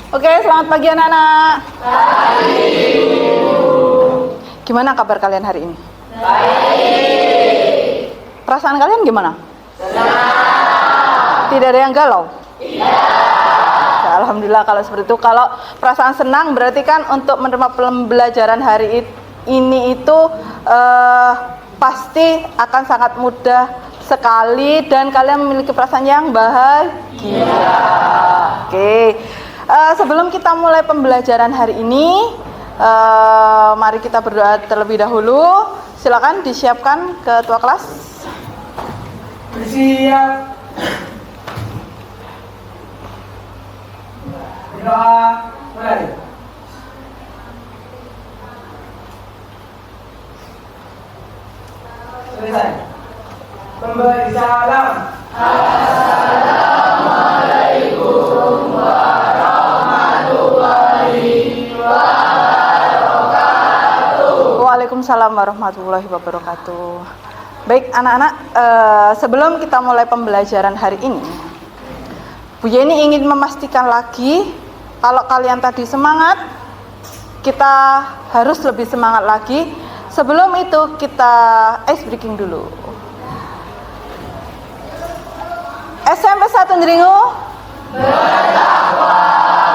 Oke, selamat pagi anak-anak. Gimana kabar kalian hari ini? Baik. Perasaan kalian gimana? Senang. Tidak ada yang galau? Tidak. Alhamdulillah kalau seperti itu. Kalau perasaan senang berarti kan untuk menerima pembelajaran hari ini itu pasti akan sangat mudah sekali dan kalian memiliki perasaan yang bahagia. Oke. Sebelum kita mulai pembelajaran hari ini, mari kita berdoa terlebih dahulu. Silakan disiapkan ketua kelas. Bersiap. Doa mulai. Selesai. Memberi salam. Assalamualaikum warahmatullahi wabarakatuh. Waalaikumsalam warahmatullahi wabarakatuh. Baik anak-anak, sebelum kita mulai pembelajaran hari ini, Bu Yeni ingin memastikan lagi kalau kalian tadi semangat, kita harus lebih semangat lagi. Sebelum itu kita ice breaking dulu. SMP 1 Ndringu Bertakwa,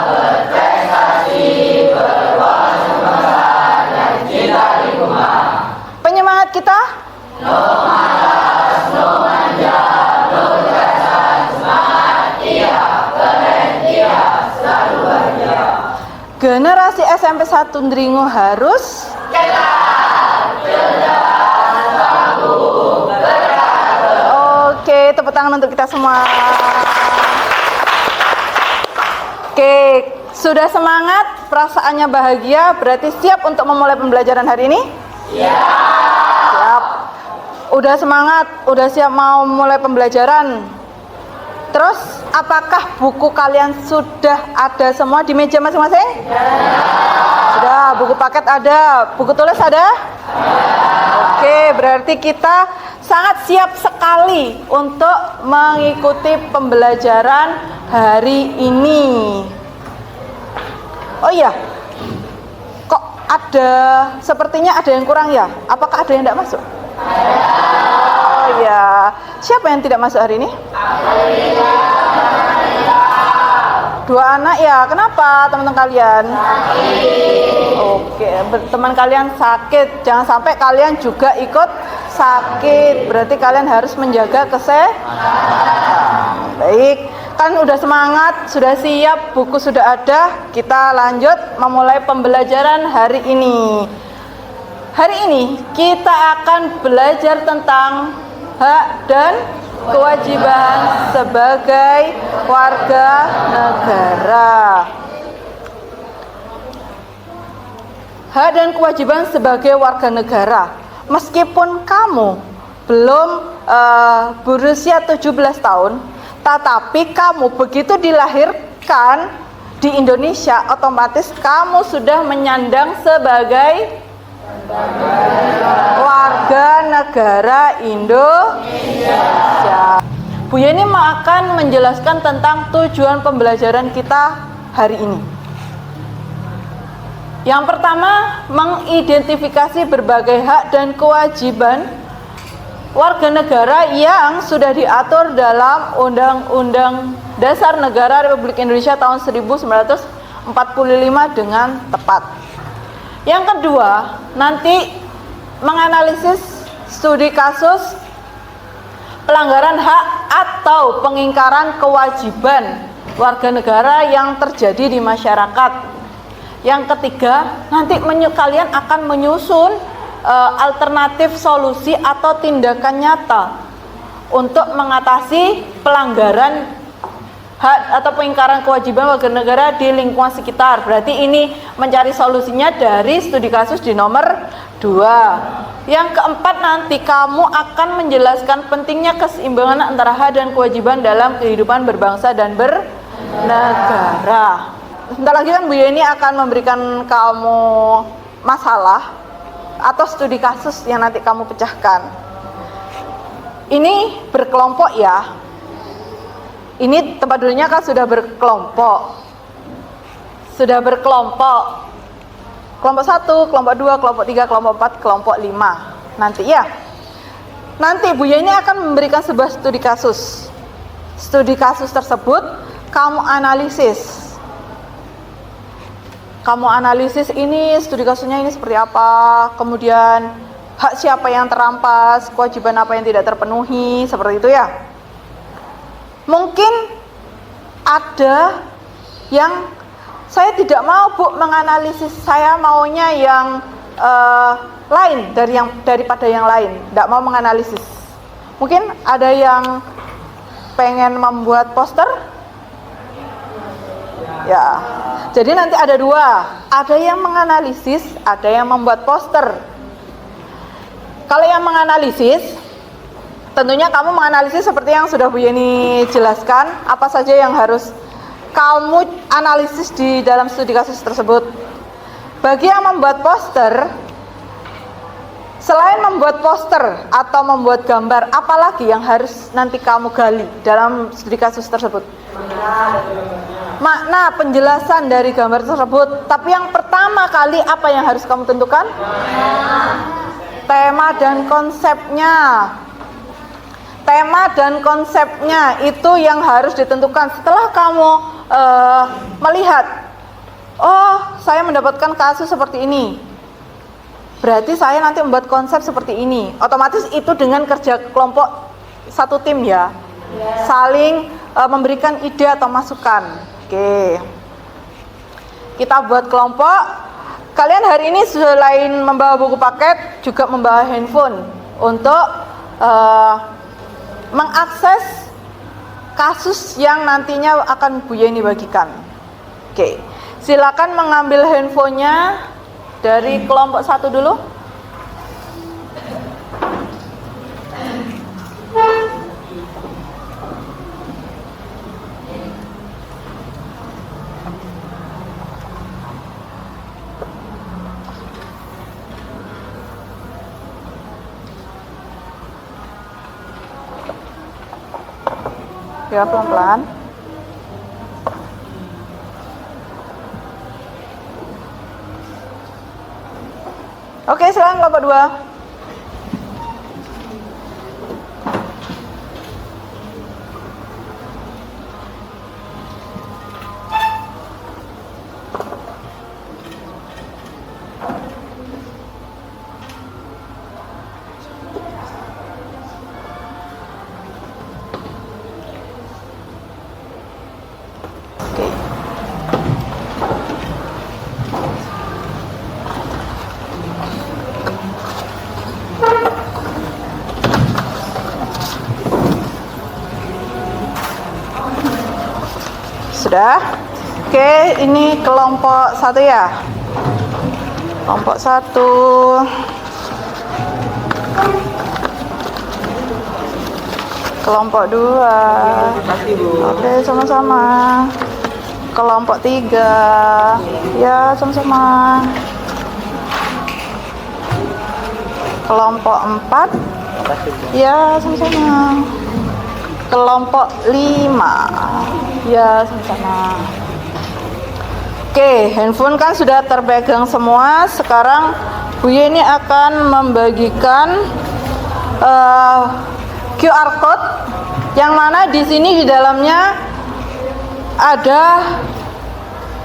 berprestasi, berwawasan dan cinta lingkungan. penyemangat kita. No malas, no manja, no kekerasan, semangat iya, keren iya, selalu bahagia. Generasi SMP 1 Ndringu harus Ketat, cerdas, tangguh, berkarakter. Oke, tepuk tangan untuk kita semua. Oke, sudah semangat, perasaannya bahagia, berarti siap untuk memulai pembelajaran hari ini? Siap. Udah semangat, udah siap mau mulai pembelajaran. Terus, apakah buku kalian sudah ada semua di meja masing-masing? Sudah, buku paket ada, buku tulis ada? Oke, berarti kita sangat siap sekali untuk mengikuti pembelajaran hari ini. Oh iya, kok sepertinya ada yang kurang ya? Apakah ada yang tidak masuk? Oh iya, siapa yang tidak masuk hari ini? Dua anak ya, kenapa teman-teman kalian? Oke, teman kalian sakit, jangan sampai kalian juga ikut sakit, berarti kalian harus menjaga kesehatan. Baik, kan udah semangat, sudah siap, buku sudah ada, kita lanjut memulai pembelajaran hari ini. Hari ini kita akan belajar tentang hak dan kewajiban sebagai warga negara. Hak dan kewajiban sebagai warga negara. Meskipun kamu belum berusia 17 tahun, tetapi kamu begitu dilahirkan di Indonesia, otomatis kamu sudah menyandang sebagai warga negara Indonesia. Bu Yeni akan menjelaskan tentang tujuan pembelajaran kita hari ini. Yang pertama, mengidentifikasi berbagai hak dan kewajiban warga negara yang sudah diatur dalam Undang-Undang Dasar Negara Republik Indonesia tahun 1945 dengan tepat. Yang kedua, nanti menganalisis studi kasus pelanggaran hak atau pengingkaran kewajiban warga negara yang terjadi di masyarakat. Yang ketiga, nanti kalian akan menyusun alternatif solusi atau tindakan nyata untuk mengatasi pelanggaran hak atau pengingkaran kewajiban warga negara di lingkungan sekitar. Berarti ini mencari solusinya dari studi kasus di nomor 2. Yang keempat, nanti kamu akan menjelaskan pentingnya keseimbangan antara hak dan kewajiban dalam kehidupan berbangsa dan bernegara. Sebentar lagi kan Bu Yeni akan memberikan kamu masalah atau studi kasus yang nanti kamu pecahkan. Ini berkelompok ya. Ini tempat duduknya kan sudah berkelompok. sudah berkelompok. Kelompok 1, kelompok 2, kelompok 3, kelompok 4, kelompok 5. Nanti ya. Nanti Bu Yeni akan memberikan sebuah studi kasus. Studi kasus tersebut kamu analisis. Kamu analisis ini studi kasusnya ini seperti apa, kemudian hak siapa yang terampas, kewajiban apa yang tidak terpenuhi, seperti itu ya. Mungkin ada yang saya tidak mau Bu menganalisis, saya maunya yang lain daripada yang lain, tidak mau menganalisis. Mungkin ada yang pengen membuat poster, ya. Jadi nanti ada dua, ada yang menganalisis, ada yang membuat poster. Kalau yang menganalisis, tentunya kamu menganalisis seperti yang sudah Bu Yeni jelaskan, apa saja yang harus kamu analisis di dalam studi kasus tersebut. Bagi yang membuat poster, selain membuat poster atau membuat gambar, apalagi yang harus nanti kamu gali dalam studi kasus tersebut? Makna, penjelasan dari gambar tersebut. Tapi yang pertama kali apa yang harus kamu tentukan? Tema dan konsepnya. Tema dan konsepnya itu yang harus ditentukan. Setelah kamu melihat, oh saya mendapatkan kasus seperti ini, berarti saya nanti membuat konsep seperti ini. Otomatis itu dengan kerja kelompok satu tim ya, saling memberikan ide atau masukan. Oke, kita buat kelompok. Kalian hari ini selain membawa buku paket juga membawa handphone untuk mengakses kasus yang nantinya akan Bu Yeni bagikan. Oke, silakan mengambil handphonenya dari kelompok 1 dulu. Ya, pelan-pelan. Oke, silakan kelompok 2. Sudah? Oke, ini kelompok 1 ya. Kelompok 1. Kelompok 2. Oke, sama-sama. Kelompok 3. Ya, sama-sama. Kelompok 4. Ya, sama-sama. Kelompok 5. Ya, sama-sama. Oke, handphone kan sudah terpegang semua. Sekarang Bu Yeni akan membagikan QR code yang mana di sini di dalamnya ada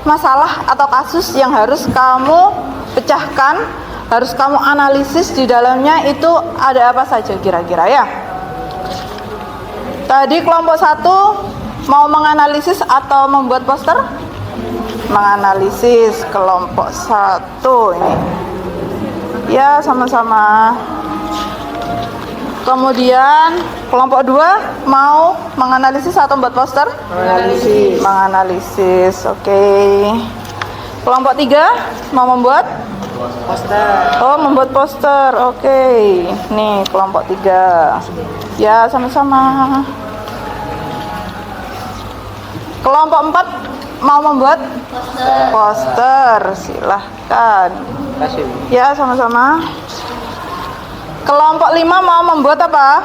masalah atau kasus yang harus kamu pecahkan, harus kamu analisis. Di dalamnya itu ada apa saja kira-kira ya. Tadi kelompok 1 mau menganalisis atau membuat poster? Menganalisis. Kelompok 1 ini. Ya, sama-sama. Kemudian kelompok 2 mau menganalisis atau membuat poster? Menganalisis. Menganalisis. Oke. Kelompok 3 mau membuat Poster. Oh, membuat poster. Oke. Nih, kelompok 3. Ya, sama-sama. Kelompok 4 mau membuat poster. Silahkan. Kasih. Ya, sama-sama. Kelompok 5 mau membuat apa?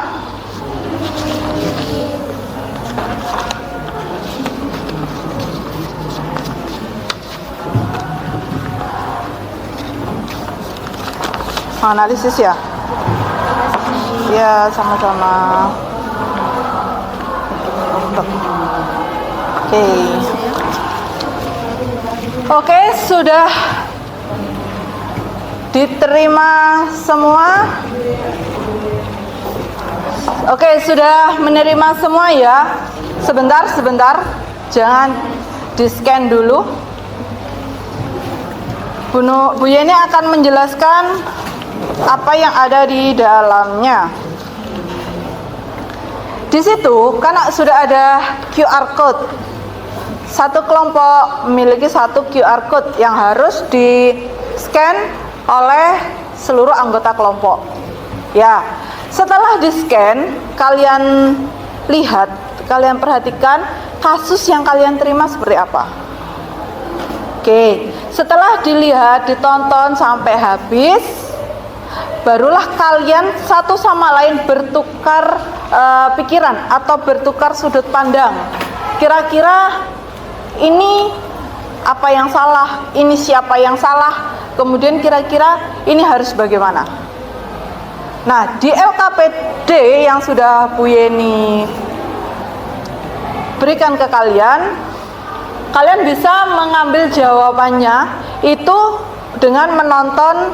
Analisis ya? Ya, sama-sama. Oke. Oke, sudah diterima semua. Oke, sudah menerima semua ya. Sebentar. Jangan di-scan dulu. Bu Yeni akan menjelaskan apa yang ada di dalamnya. Di situ kan sudah ada QR code. Satu kelompok memiliki satu QR code yang harus di-scan oleh seluruh anggota kelompok. Ya, setelah di-scan, kalian lihat, kalian perhatikan kasus yang kalian terima seperti apa. Oke, setelah dilihat, ditonton sampai habis, barulah kalian satu sama lain bertukar pikiran atau bertukar sudut pandang. Kira-kira ini apa yang salah, ini siapa yang salah, kemudian kira-kira ini harus bagaimana. Nah, di LKPD yang sudah Bu Yeni berikan ke kalian, kalian bisa mengambil jawabannya itu dengan menonton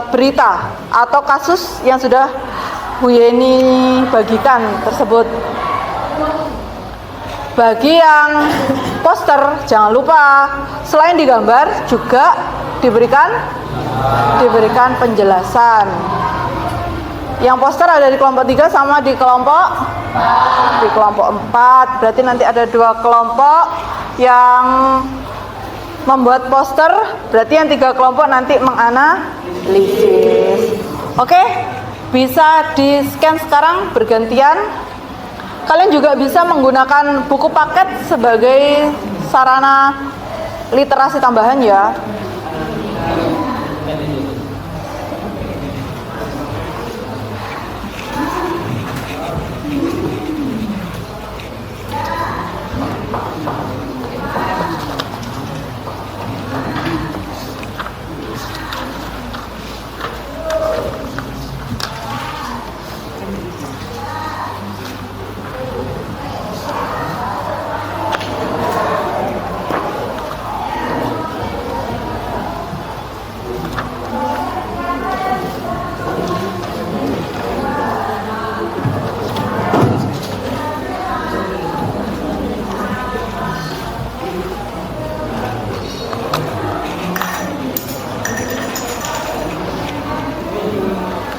berita atau kasus yang sudah Bu Yeni bagikan tersebut. Bagi yang poster, jangan lupa selain digambar juga diberikan penjelasan. Yang poster ada di kelompok 3 sama di kelompok 4. Berarti nanti ada 2 kelompok yang membuat poster, berarti yang 3 kelompok nanti menganalisis. Oke, bisa di-scan sekarang bergantian. Kalian juga bisa menggunakan buku paket sebagai sarana literasi tambahan ya.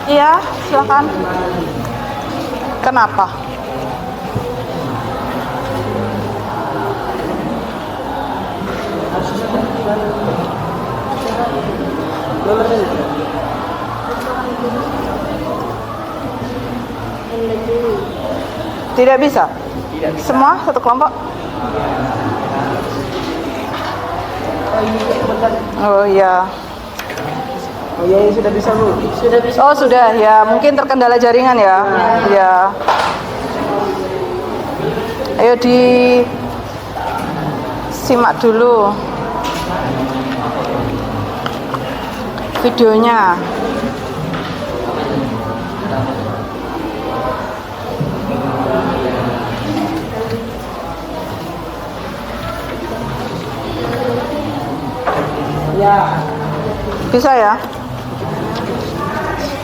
Iya, silakan. Kenapa? Tidak bisa? Semua satu kelompok? Oh iya. Oh iya, sudah bisa Bu. Sudah bisa. Oh sudah ya, mungkin terkendala jaringan ya. Ya. Ayo simak dulu videonya. Ya, Bisa ya?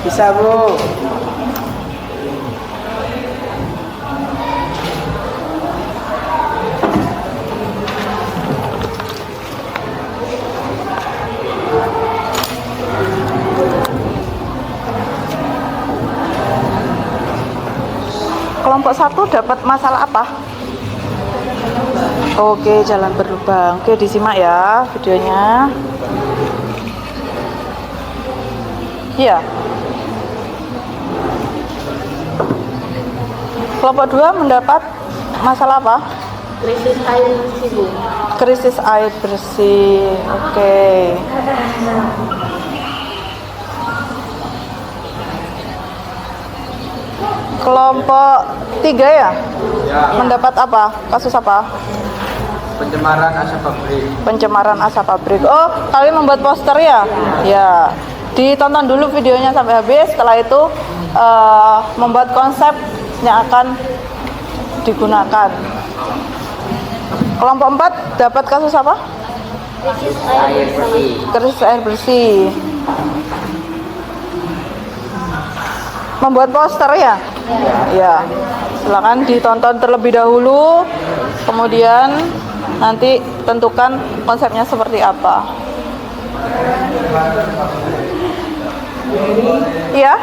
bisa Bu. Kelompok 1 dapat masalah apa? Oke, jalan berlubang. Oke, disimak ya videonya. Iya. Kelompok 2 mendapat masalah apa? Krisis air bersih, Bu. Krisis air bersih. Oke. Kelompok 3 ya? Mendapat apa? Kasus apa? Pencemaran asap pabrik. Pencemaran asap pabrik. Oh, kalian membuat poster ya? Ya. Ditonton dulu videonya sampai habis. Setelah itu membuat konsep yang akan digunakan. Kelompok 4 dapat kasus apa? Krisis air bersih. Krisis air bersih. Membuat poster ya? Ya. Silakan ditonton terlebih dahulu. Kemudian nanti tentukan konsepnya seperti apa. Iya?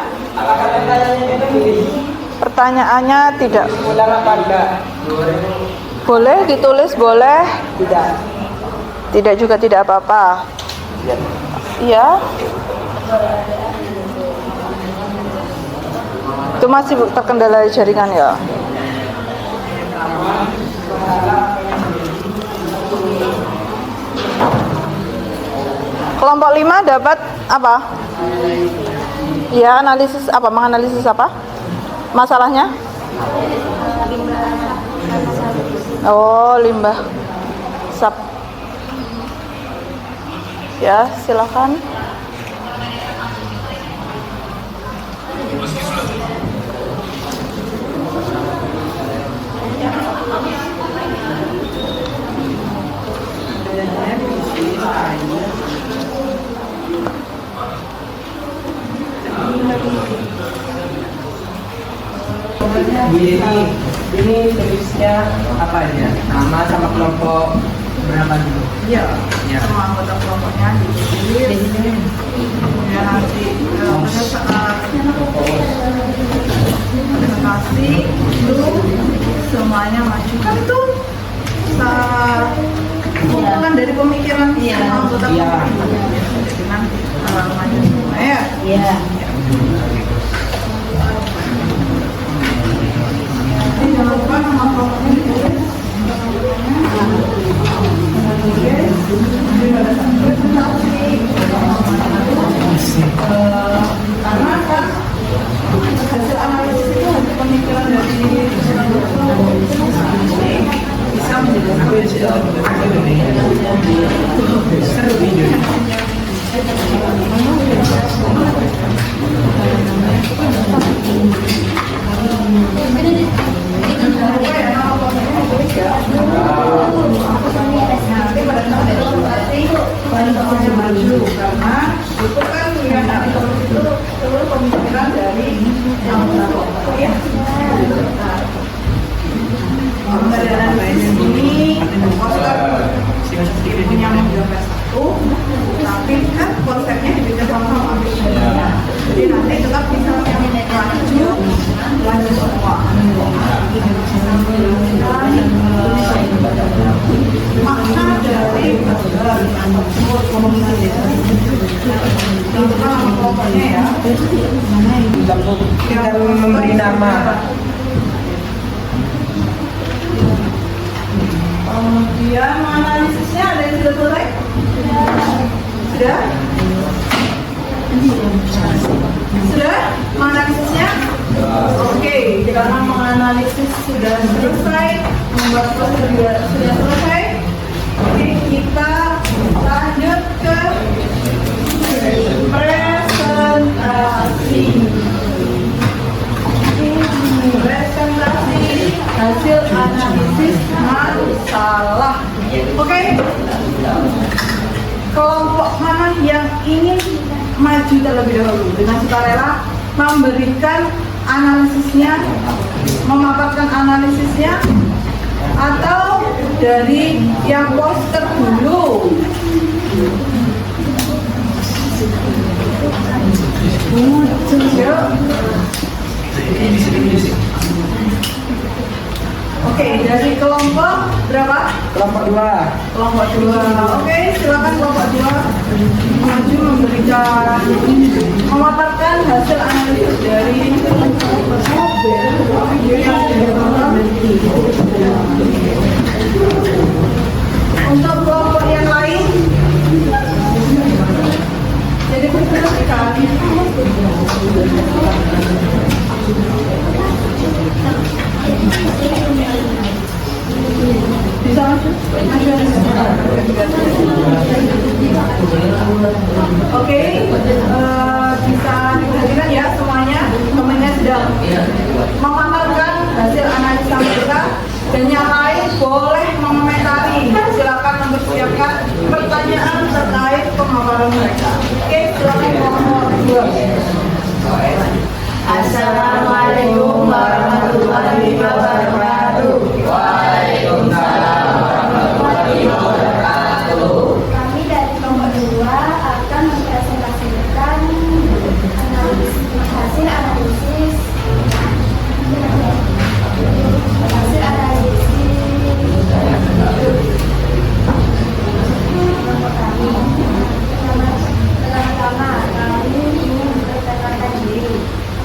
Pertanyaannya tidak. Ulang apa enggak? Boleh ditulis, boleh. Tidak. Tidak juga tidak apa-apa. Iya. Itu masih terkendala jaringan ya. Kelompok 5 dapat apa? Ya, analisis apa? Menganalisis apa? Masalahnya? Oh, limbah sap. Ya, silakan. Ini tulisnya apa aja? Nama sama kelompok berapa dulu? Iya. Ya. Semua anggota kelompoknya ditulis. Kemudian nanti pada saat presentasi itu semuanya maju. Kan itu kumpulan dari pemikiran anggota kelompok. Jadi nanti maju semua ya. Iya. Jangan lupa nama kelompoknya ditulis. Karena kan hasil analisis itu hasil pemikiran dari bisa maju karena itu kan yang itu seluruh pemikiran dari yang kelompok ya. Dari analisis ini poster punya menggambar satu, tapi kan konsepnya dibikin sama-sama. Jadi nanti tetap bisa lanjut semua. Makna dari tentukan nama kelompoknya ya. Tinggal memberi nama. Kemudian menganalisisnya ada yang sudah selesai? Sudah? Sudah? Menganalisisnya? Oke, karena menganalisis sudah selesai, membuat poster juga sudah selesai. Oke, kita lanjut ke presentasi. Presentasi hasil analisis masalah. Oke. Kelompok mana yang ingin maju terlebih dahulu dengan sukarela memberikan analisisnya, memaparkan analisisnya, atau dari yang poster dulu? Oke, dari kelompok berapa? Kelompok 2. Kelompok 2. Oke, silakan kelompok 2 maju memberikan, memaparkan hasil analisis dari video yang ditonton. Untuk kelompok yang lain, jadi perhatikan. Bisa masuk? Oke, bisa diperhatikan ya semuanya. Temannya sedang memaparkan hasil analisa mereka, dan yang lain boleh mengomentari. Silakan mempersiapkan pertanyaan terkait pemaparan mereka. Oke, silakan mohon. Assalamualaikum warahmatullahi wabarakatuh. Waalaikumsalam warahmatullahi wabarakatuh. Kami dari kelompok 2 akan mempresentasikan hasil analisis kelompok kami. Pertama-tama kami ingin memperkenalkan diri.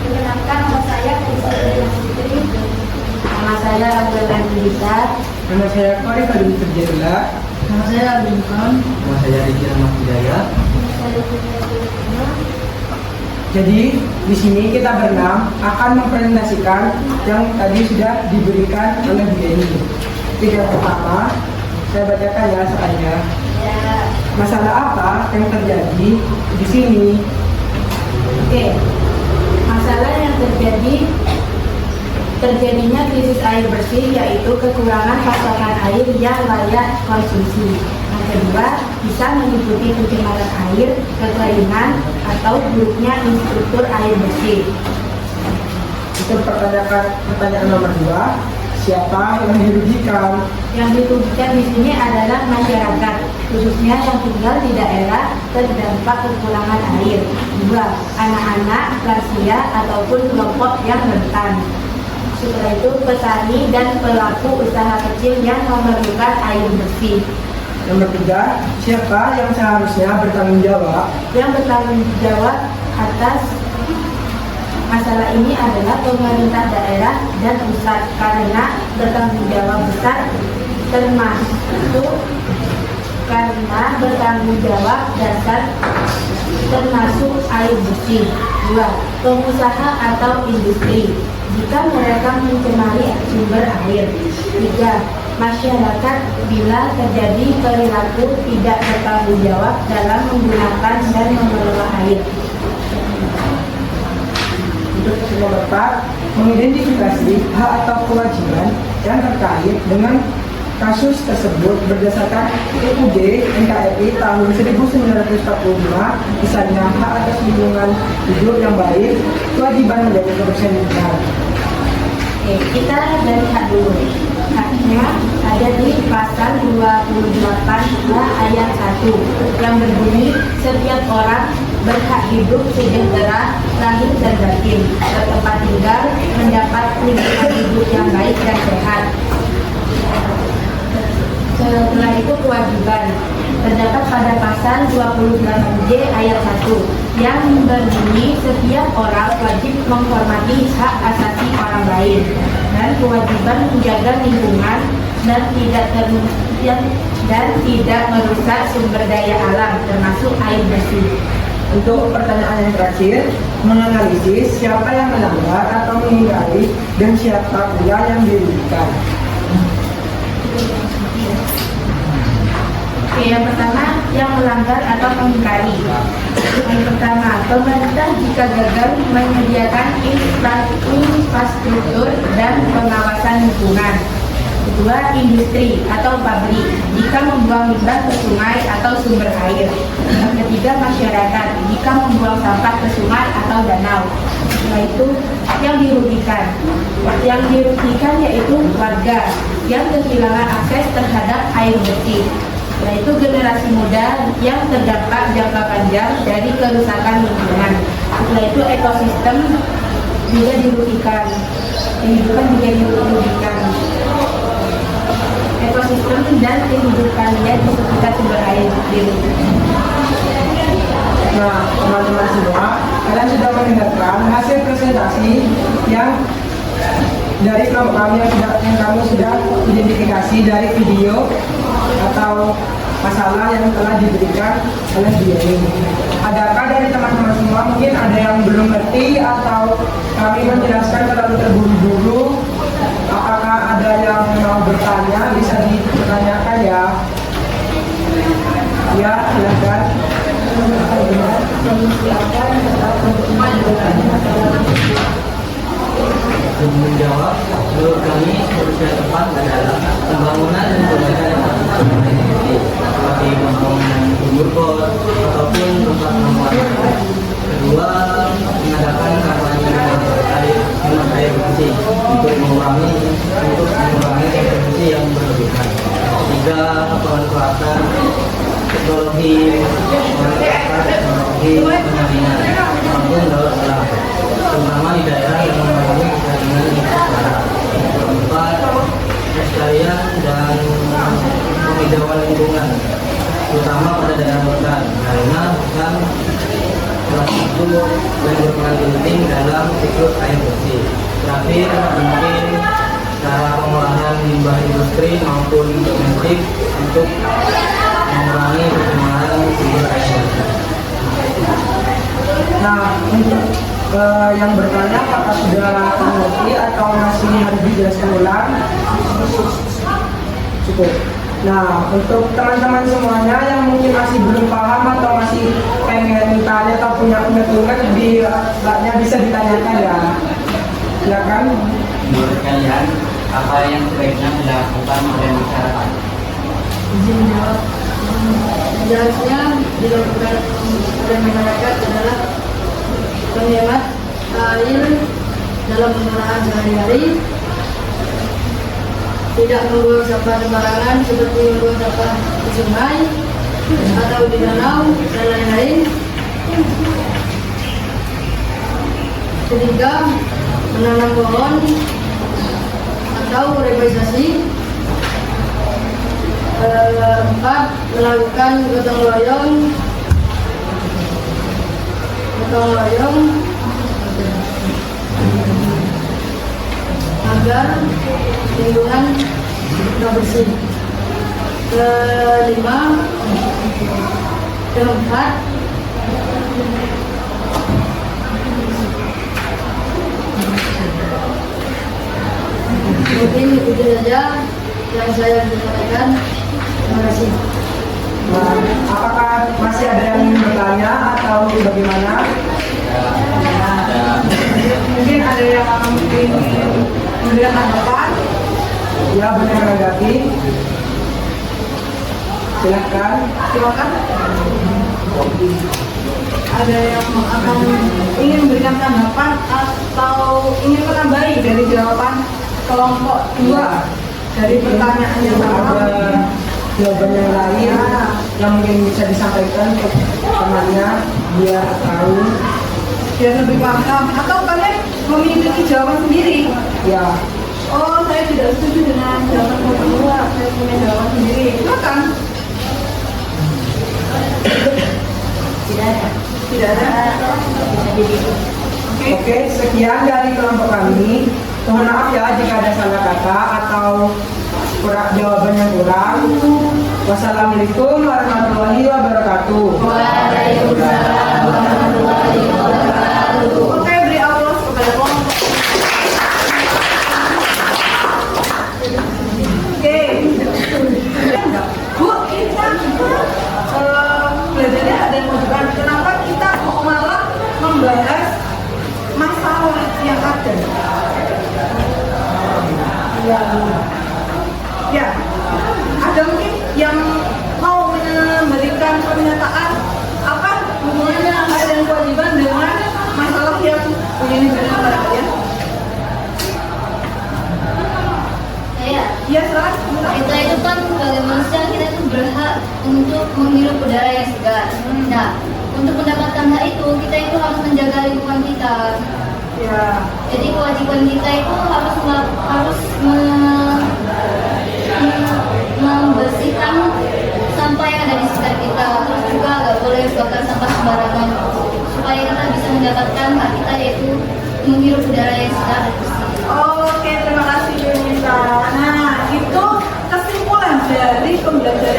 Perkenalkan, nama saya Fitri. Nama saya Abdul Andrisa. Nama saya Kori Fadil Terjadilah. Nama saya Abdul. Nama saya Riki Rahmat Hidayat. Jadi di sini kita berenam akan mempresentasikan yang tadi sudah diberikan oleh Bu Yeni. Yang pertama, saya bacakan ya soalnya. Masalah apa yang terjadi di sini? Oke. Masalah yang terjadinya krisis air bersih, yaitu kekurangan pasokan air yang layak konsumsi. Yang kedua, bisa meliputi pencemaran air, kekeringan, atau buruknya infrastruktur air bersih. Itu pertanyaan nomor 2. Siapa yang dirugikan? Yang dirugikan di sini adalah masyarakat, khususnya yang tinggal di daerah terdampak kekurangan air. 2. Anak-anak, lansia, ataupun kelompok yang rentan. Setelah itu, petani dan pelaku usaha kecil yang memerlukan air bersih. Nomor 3. Siapa yang seharusnya bertanggung jawab? Yang bertanggung jawab atas masalah ini adalah pemerintah daerah dan pusat, karena bertanggung jawab besar termasuk karena bertanggung jawab dasar termasuk air bersih. 2. Pengusaha atau industri jika mereka mencemari sumber air. 3. Masyarakat bila terjadi perilaku tidak bertanggung jawab dalam menggunakan dan mengelola air. Untuk nomor 4, mengidentifikasi hak atau kewajiban yang terkait dengan kasus tersebut berdasarkan UUD NKRI tahun 1945, misalnya hak atas lingkungan hidup yang baik, kewajiban menjaga kebersihan lingkungan. Oke, kita dari hak dulu. Haknya ada di pasal 28 ayat 1 yang berbunyi, setiap orang berhak hidup sejahtera lahir dan batin, bertempat tinggal, mendapat lingkungan hidup yang baik dan sehat. Setelah itu kewajiban terdapat pada pasal 28J ayat 1 yang berbunyi, setiap orang wajib menghormati hak asasi orang lain dan kewajiban menjaga lingkungan dan tidak merusak sumber daya alam termasuk air bersih. Untuk pertanyaan yang terakhir, menganalisis siapa yang melanggar atau mengingkari dan siapa pula yang dirugikan. Oke, yang pertama, yang melanggar atau mengingkari. Yang pertama, pemerintah jika gagal menyediakan infrastruktur dan pengawasan lingkungan. Kedua, industri atau pabrik jika membuang limbah ke sungai atau sumber air. Yang ketiga, masyarakat jika membuang sampah ke sungai atau danau. Setelah itu, yang dirugikan. Yang dirugikan yaitu warga yang kehilangan akses terhadap air bersih. Setelah itu, generasi muda yang terdampak jangka panjang dari kerusakan lingkungan. Setelah itu, ekosistem juga dirugikan. Kehidupan juga dirugikan. Ekosistem dan kehidupannya di sekitar sumber air dirugikan. Nah, teman-teman semua, kalian sudah mendengarkan hasil presentasi yang dari kelompok kami yang kamu sudah identifikasi dari video atau masalah yang telah diberikan oleh dia ini. Adakah dari teman-teman semua mungkin ada yang belum ngerti atau kami menjelaskan terlalu terburu-buru? Apakah ada yang mau bertanya? Bisa diperhatikan ditanyakan ya. Ya, silakan. Menjawab, menurut kami solusi yang tepat adalah pembangunan dan perbaikan infrastruktur seperti pembangunan sumur bor ataupun tempat pembuangan. Kedua, mengadakan kampanye terkait hemat air bersih untuk mengurangi konsumsi yang berlebihan. Tiga, pemanfaatan teknologi penyaringan maupun daur ulang, terutama di daerah yang mengalami kekeringan hidroponik. Keempat, pelestarian dan penghijauan lingkungan, terutama pada daerah hutan, karena hutan salah satu yang berperan penting dalam siklus air bersih. Terakhir, mungkin cara pengolahan limbah industri maupun domestik untuk mengurangi pencemaran sumber air. Nah, untuk yang bertanya apakah sudah mengerti atau masih harus dijelaskan ulang? Cukup. Nah, untuk teman-teman semuanya yang mungkin masih belum paham atau masih pengen tanya atau punya pengetahuan lebih banyak bisa ditanyakan ya. Silakan. Menurut kalian, apa yang sebaiknya dilakukan oleh masyarakat? Izin menjawab. Jelasnya dilakukan oleh masyarakat adalah menghemat air dalam penggunaan sehari-hari, tidak membuang sampah sembarangan seperti membuang sampah di sungai atau di danau dan lain-lain. Ketiga, menanam pohon atau reforestasi. Empat, melakukan gotong royong agar lingkungan tetap bersih. Keempat, mungkin itu saja yang saya bisa sampaikan. Terima kasih. Nah, apakah masih ada yang ingin bertanya atau bagaimana? Mungkin ada yang ingin memberikan tanggapan. Ya, benar menanggapi. Silakan. Silakan. Ada yang akan ingin memberikan tanggapan atau ingin menambahi dari jawaban kelompok 2 dari pertanyaan yang pertama. Ada jawaban yang lain yang mungkin bisa disampaikan ke temannya biar tahu. Biar lebih paham, atau kalian memiliki jawaban sendiri? Ya, Oh, saya tidak setuju dengan jawaban kelompok 2, saya punya jawaban sendiri. Silakan. Tidak ada. oke, sekian dari kelompok kami. Mohon maaf ya jika ada salah kata atau kurang jawaban yang kurang. Wassalamualaikum warahmatullahi wabarakatuh. Waalaikumsalam warahmatullahi wabarakatuh. Oke, beri aplaus kepada kelompok. Oke. Bu, kita belajarnya ada yang menunjukkan kenapa kita malah membahas masalah yang ada. Ya, ada mungkin yang mau memberikan pernyataan apa hubungannya hak dan kewajiban dengan masalah yang ingin diberikan pada kalian? Saya, Ya, silakan. kita itu kan sebagai manusia kita itu berhak untuk menghirup udara yang segar. Nah, untuk mendapatkan hak itu kita itu harus menjaga lingkungan kita. Ya, Jadi kewajiban kita itu harus membersihkan sampah yang ada di sekitar kita. Terus juga nggak boleh bakar sampah sembarangan supaya kita bisa mendapatkan hak kita yaitu menghirup udara yang segar dan bersih. oke, terima kasih Yunita. Nah, itu kesimpulan dari pembelajaran